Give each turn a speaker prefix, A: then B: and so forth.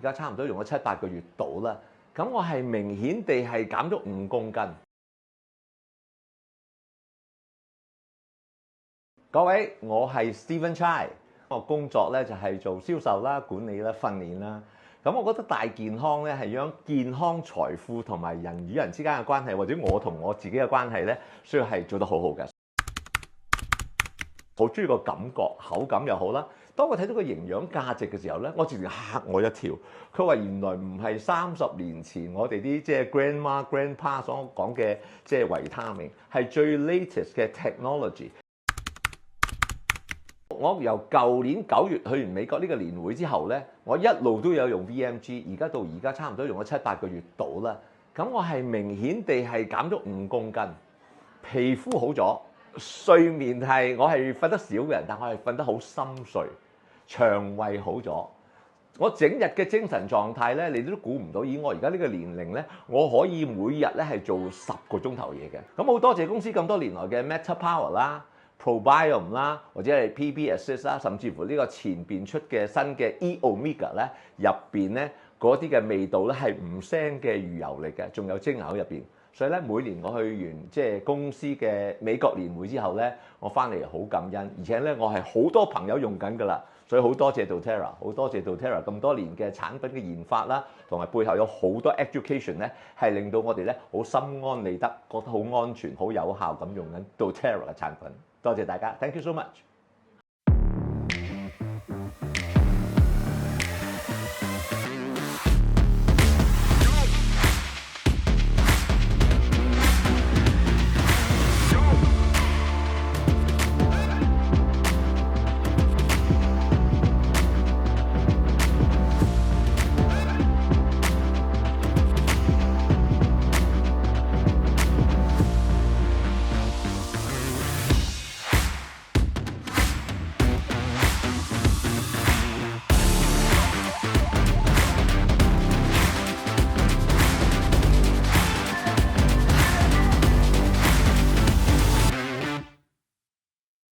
A: 家差唔多用咗7-8個月到啦。咁我係明顯地係減咗5公斤。各位，我係 Stephen Chai， 我工作咧就係做銷售啦、管理啦、訓練啦。咁我覺得大健康咧係將健康、財富同埋人與人之間嘅關係，或者我同我自己嘅關係咧，需要係做得好好嘅。好中意個感覺，口感又好啦。當我睇到個營養價值嘅時候咧，我直情嚇我一跳。佢話原來唔係30年前我哋啲即係 grandma、grandpa 所講嘅即係維他命，係最 latest 嘅 technology。我由舊年9月去完美國呢個年會之後咧，我一路都有用 VMG， 而家到而家差唔多用咗7-8個月到啦。咁我係明顯地係減咗5公斤，皮膚好咗。睡眠係我係瞓得少嘅人，但我係瞓得好深睡，腸胃好咗。我整日嘅精神狀態咧，你都估唔到。以我而家呢個年齡咧，我可以每日咧係做10個鐘頭嘢嘅。咁好多謝公司咁多年來嘅 Meta Power 啦、Probiome 啦，或者係 PB Assist 啦，甚至乎呢個前邊出嘅新嘅 E Omega 咧，入邊咧嗰啲嘅味道咧係唔腥嘅魚油嚟嘅，仲有精油喺入邊。所以咧，每年我去完即係公司嘅美國年會之後咧，我翻嚟好感恩，而且咧我係好多朋友用緊㗎啦，所以好多謝 doTERRA， 好多謝 doTERRA 咁多年嘅產品嘅研發啦，同埋背後有好多 education 咧，係令到我哋咧好心安理得，覺得好安全、好有效咁用緊 doTERRA 嘅產品。多謝大家 ，thank you so much。